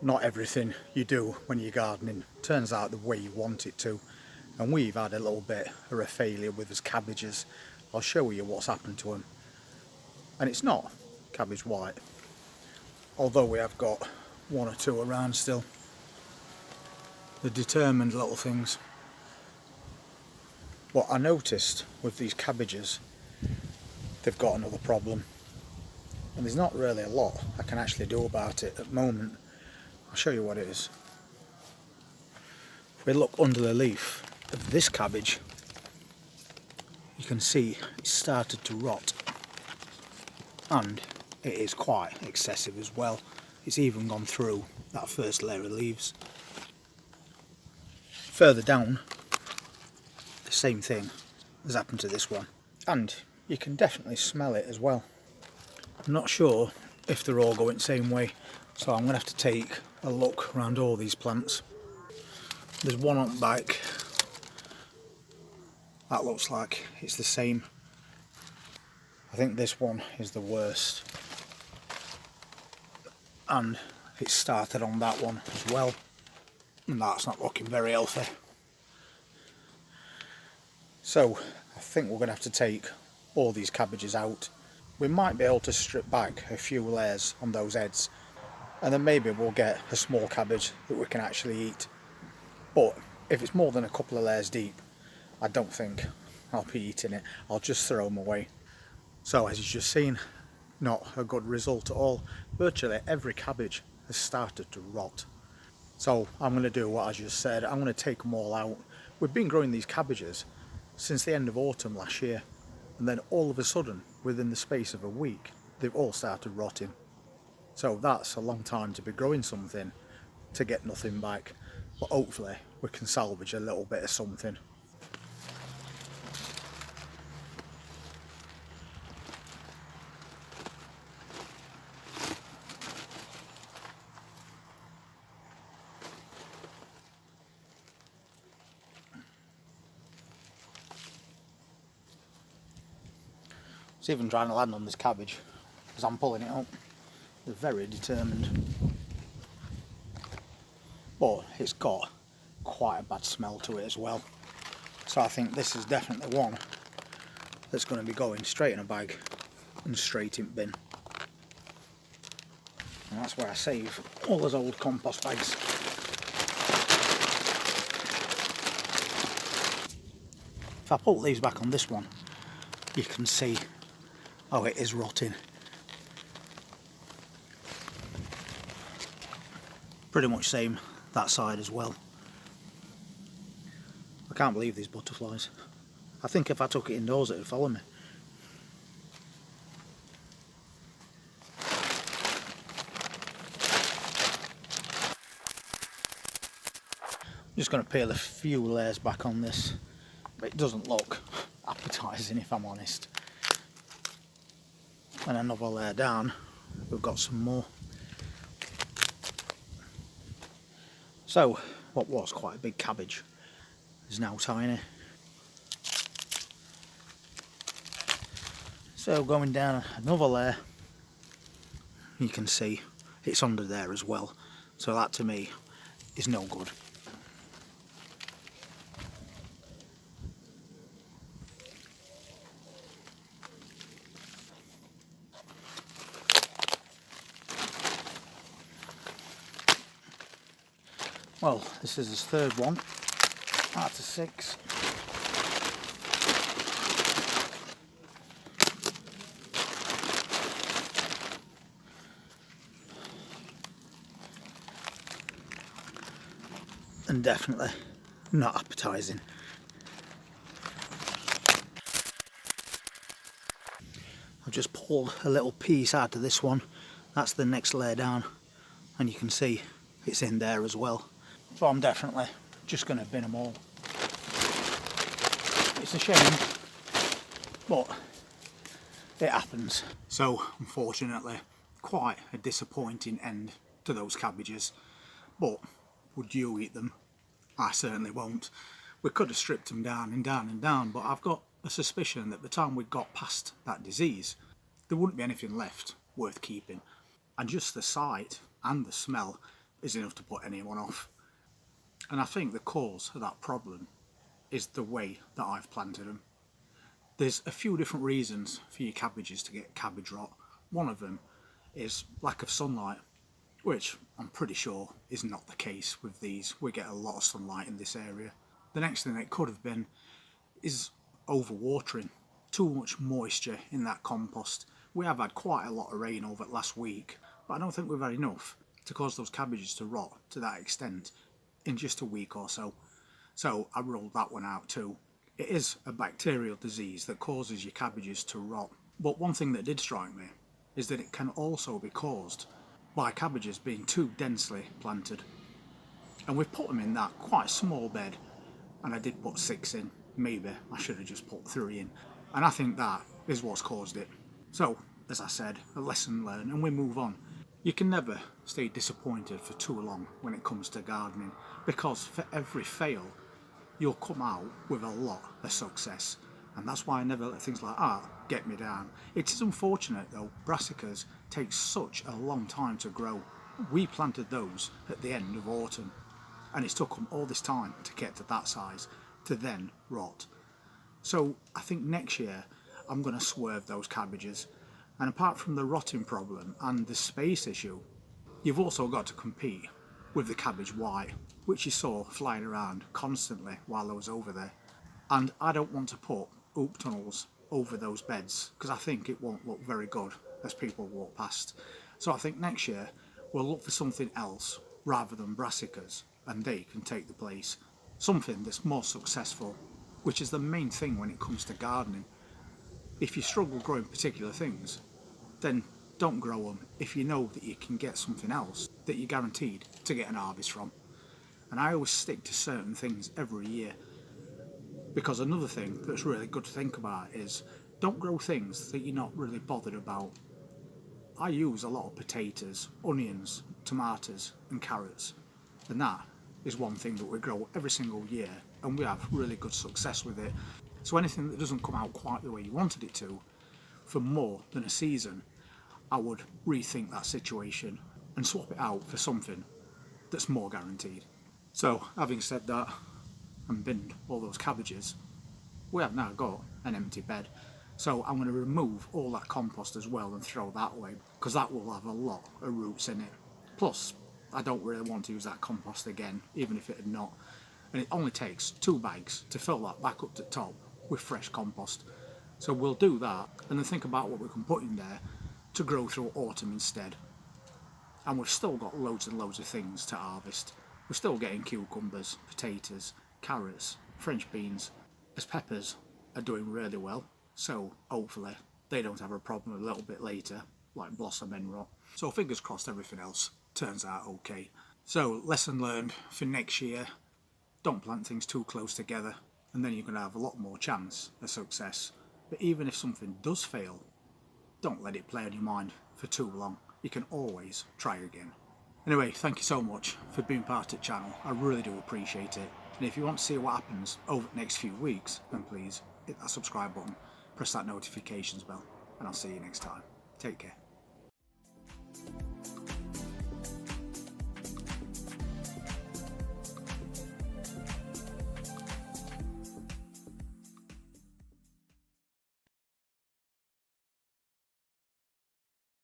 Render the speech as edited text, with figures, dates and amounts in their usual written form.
not everything you do when you're gardening turns out the way you want it to, and we've had a little bit of a failure with his cabbages. I'll show you what's happened to them. And it's not cabbage white, although we have got one or two around still. The determined little things. What I noticed with these cabbages, they've got another problem, and there's not really a lot I can actually do about it at the moment. I'll show you what it is. If we look under the leaf of this cabbage, you can see it's started to rot, and it is quite excessive as well. It's even gone through that first layer of leaves. Further down, the same thing has happened to this one, and you can definitely smell it as well. I'm not sure if they're all going the same way, so I'm going to have to take a look around all these plants. There's one on the back that looks like it's the same. I think this one is the worst, and it started on that one as well, and that's not looking very healthy. So I think we're going to have to take all these cabbages out. We might be able to strip back a few layers on those heads, and then maybe we'll get a small cabbage that we can actually eat. But if it's more than a couple of layers deep, I don't think I'll be eating it. I'll just throw them away. So as you've just seen, not a good result at all. Virtually every cabbage has started to rot. So I'm going to do what I just said. I'm going to take them all out. We've been growing these cabbages since the end of autumn last year, and then all of a sudden, within the space of a week, they've all started rotting. So that's a long time to be growing something to get nothing back, but hopefully we can salvage a little bit of something. It's even trying to land on this cabbage as I'm pulling it up. They're very determined, but it's got quite a bad smell to it as well. So I think this is definitely one that's going to be going straight in a bag and straight in bin. And that's where I save all those old compost bags. If I pull these back on this one, you can see, oh, it is rotting. Pretty much same that side as well. I can't believe these butterflies. I think if I took it indoors it would follow me. I'm just going to peel a few layers back on this, but it doesn't look appetising if I'm honest. And another layer down, we've got some more. So what was quite a big cabbage is now tiny. So going down another layer, you can see it's under there as well. So that to me is no good. Well, this is his third one out of 6. And definitely not appetising. I've just pulled a little piece out of this one. That's the next layer down, and you can see it's in there as well. So I'm definitely just going to bin them all. It's a shame, but it happens. So unfortunately, quite a disappointing end to those cabbages. But would you eat them? I certainly won't. We could have stripped them down and down and down, but I've got a suspicion that by the time we got past that disease, there wouldn't be anything left worth keeping. And just the sight and the smell, is enough to put anyone off. And I think the cause of that problem is the way that I've planted them. There's a few different reasons for your cabbages to get cabbage rot. One of them is lack of sunlight, which I'm pretty sure is not the case with these. We get a lot of sunlight in this area. The next thing it could have been is overwatering. Too much moisture in that compost. We have had quite a lot of rain over last week, but I don't think we've had enough to cause those cabbages to rot to that extent in just a week or so. So I rolled that one out too. It is a bacterial disease that causes your cabbages to rot. But one thing that did strike me is that it can also be caused by cabbages being too densely planted. And we've put them in that quite small bed, and I did put 6 in. Maybe I should have just put 3 in. And I think that is what's caused it. So, as I said, a lesson learned, and we move on. You can never stay disappointed for too long when it comes to gardening, because for every fail, you'll come out with a lot of success. And that's why I never let things like that get me down. It is unfortunate though, brassicas take such a long time to grow. We planted those at the end of autumn, and it's took them all this time to get to that size to then rot. So I think next year I'm going to swerve those cabbages. And apart from the rotting problem and the space issue, you've also got to compete with the cabbage white, which you saw flying around constantly while I was over there. And I don't want to put oop tunnels over those beds because I think it won't look very good as people walk past. So I think next year we'll look for something else rather than brassicas, and they can take the place. Something that's more successful, which is the main thing when it comes to gardening. If you struggle growing particular things, then don't grow them if you know that you can get something else that you're guaranteed to get an harvest from. And I always stick to certain things every year, because another thing that's really good to think about is don't grow things that you're not really bothered about. I use a lot of potatoes, onions, tomatoes and carrots, and that is one thing that we grow every single year and we have really good success with it. So anything that doesn't come out quite the way you wanted it to for more than a season, I would rethink that situation and swap it out for something that's more guaranteed. So having said that and binned all those cabbages, we have now got an empty bed. So I'm going to remove all that compost as well and throw that away, because that will have a lot of roots in it. Plus, I don't really want to use that compost again, even if it had not. And it only takes 2 bags to fill that back up to the top with fresh compost. So we'll do that and then think about what we can put in there to grow through autumn instead. And we've still got loads and loads of things to harvest. We're still getting cucumbers, potatoes, carrots, French beans, as peppers are doing really well. So hopefully they don't have a problem a little bit later, like blossom end rot. So fingers crossed everything else turns out okay. So lesson learned for next year, don't plant things too close together, and then you're going to have a lot more chance of success. But even if something does fail, don't let it play on your mind for too long. You can always try again. Anyway, thank you so much for being part of the channel. I really do appreciate it. And if you want to see what happens over the next few weeks, then please hit that subscribe button, press that notifications bell, and I'll see you next time. Take care.